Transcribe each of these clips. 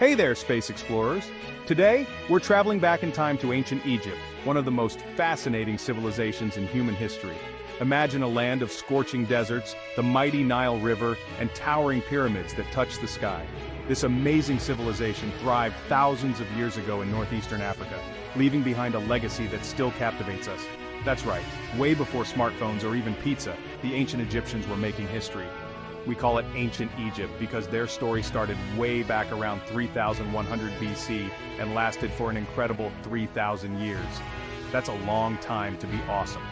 Hey there, space explorers! Today, we're traveling back in time to ancient Egypt, one of the most fascinating civilizations in human history. Imagine a land of scorching deserts, the mighty Nile River, and towering pyramids that touch the sky. This amazing civilization thrived thousands of years ago in northeastern Africa, leaving behind a legacy that still captivates us. That's right, way before smartphones or even pizza, the ancient Egyptians were making history. We call it ancient Egypt because their story started way back around 3100 BC and lasted for an incredible 3,000 years. That's a long time to be awesome.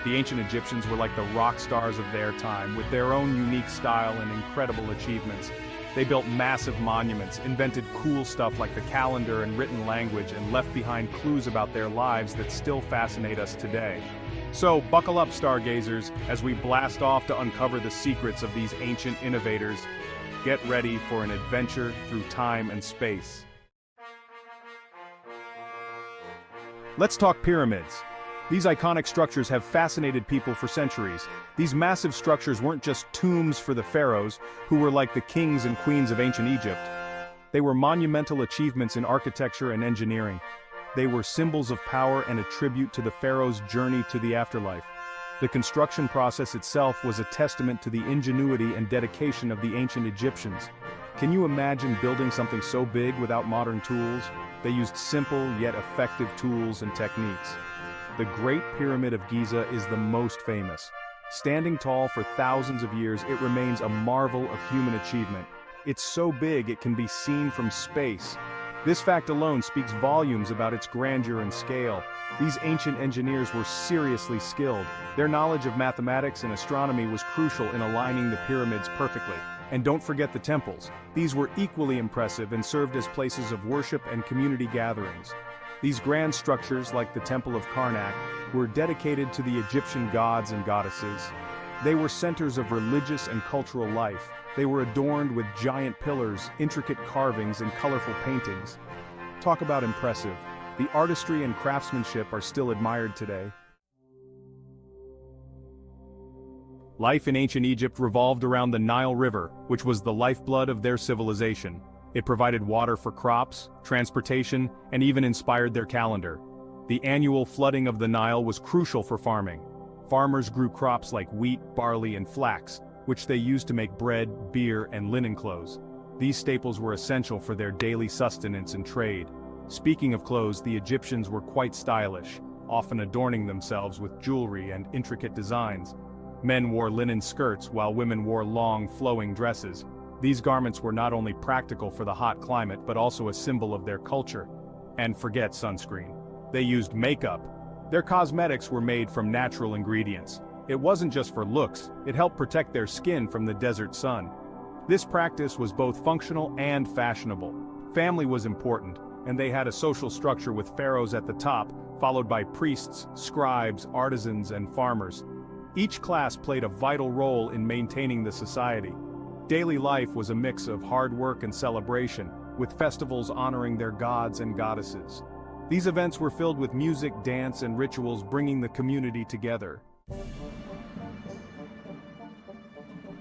The ancient Egyptians were like the rock stars of their time, with their own unique style and incredible achievements. They built massive monuments, invented cool stuff like the calendar and written language, and left behind clues about their lives that still fascinate us today. So, buckle up, stargazers, as we blast off to uncover the secrets of these ancient innovators. Get ready for an adventure through time and space. Let's talk pyramids. These iconic structures have fascinated people for centuries. These massive structures weren't just tombs for the pharaohs, who were like the kings and queens of ancient Egypt. They were monumental achievements in architecture and engineering. They were symbols of power and a tribute to the pharaoh's journey to the afterlife. The construction process itself was a testament to the ingenuity and dedication of the ancient Egyptians. Can you imagine building something so big without modern tools? They used simple yet effective tools and techniques. The Great Pyramid of Giza is the most famous. Standing tall for thousands of years, it remains a marvel of human achievement. It's so big it can be seen from space. This fact alone speaks volumes about its grandeur and scale. These ancient engineers were seriously skilled. Their knowledge of mathematics and astronomy was crucial in aligning the pyramids perfectly. And don't forget the temples. These were equally impressive and served as places of worship and community gatherings. These grand structures, like the Temple of Karnak, were dedicated to the Egyptian gods and goddesses. They were centers of religious and cultural life. They were adorned with giant pillars, intricate carvings, and colorful paintings. Talk about impressive. The artistry and craftsmanship are still admired today. Life in ancient Egypt revolved around the Nile River, which was the lifeblood of their civilization. It provided water for crops, transportation, and even inspired their calendar. The annual flooding of the Nile was crucial for farming. Farmers grew crops like wheat, barley, and flax, which they used to make bread, beer, and linen clothes. These staples were essential for their daily sustenance and trade. Speaking of clothes, the Egyptians were quite stylish, often adorning themselves with jewelry and intricate designs. Men wore linen skirts while women wore long, flowing dresses. These garments were not only practical for the hot climate but also a symbol of their culture. And forget sunscreen. They used makeup. Their cosmetics were made from natural ingredients. It wasn't just for looks, it helped protect their skin from the desert sun. This practice was both functional and fashionable. Family was important, and they had a social structure with pharaohs at the top, followed by priests, scribes, artisans, and farmers. Each class played a vital role in maintaining the society. Daily life was a mix of hard work and celebration, with festivals honoring their gods and goddesses. These events were filled with music, dance, and rituals, bringing the community together.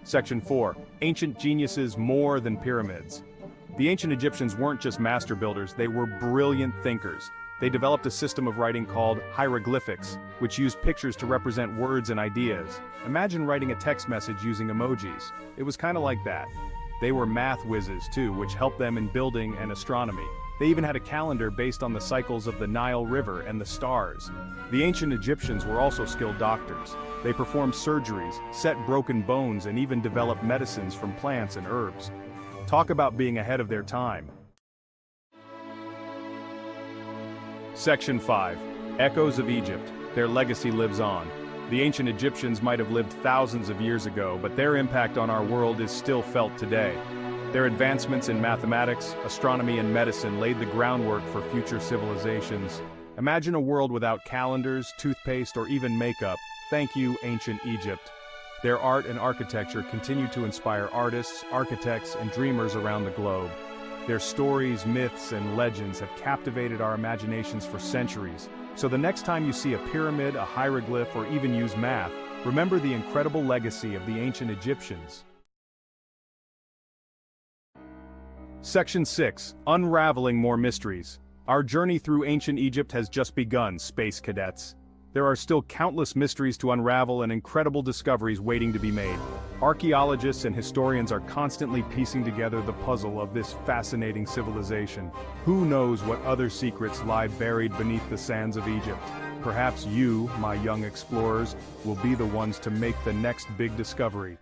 Section 4. Ancient geniuses more than pyramids. The ancient Egyptians weren't just master builders, they were brilliant thinkers. They developed a system of writing called hieroglyphics, which used pictures to represent words and ideas. Imagine writing a text message using emojis. It was kind of like that. They were math whizzes too, which helped them in building and astronomy. They even had a calendar based on the cycles of the Nile River and the stars. The ancient Egyptians were also skilled doctors. They performed surgeries, set broken bones, and even developed medicines from plants and herbs. Talk about being ahead of their time. Section 5. Echoes of Egypt. Their legacy lives on. The ancient Egyptians might have lived thousands of years ago, but their impact on our world is still felt today. Their advancements in mathematics, astronomy, and medicine laid the groundwork for future civilizations. Imagine a world without calendars, toothpaste, or even makeup. Thank you, ancient Egypt. Their art and architecture continue to inspire artists, architects, and dreamers around the globe. Their stories, myths, and legends have captivated our imaginations for centuries. So the next time you see a pyramid, a hieroglyph, or even use math, remember the incredible legacy of the ancient Egyptians. Section 6. Unraveling more mysteries. Our journey through ancient Egypt has just begun, space cadets. There are still countless mysteries to unravel and incredible discoveries waiting to be made. Archaeologists and historians are constantly piecing together the puzzle of this fascinating civilization. Who knows what other secrets lie buried beneath the sands of Egypt? Perhaps you, my young explorers, will be the ones to make the next big discovery.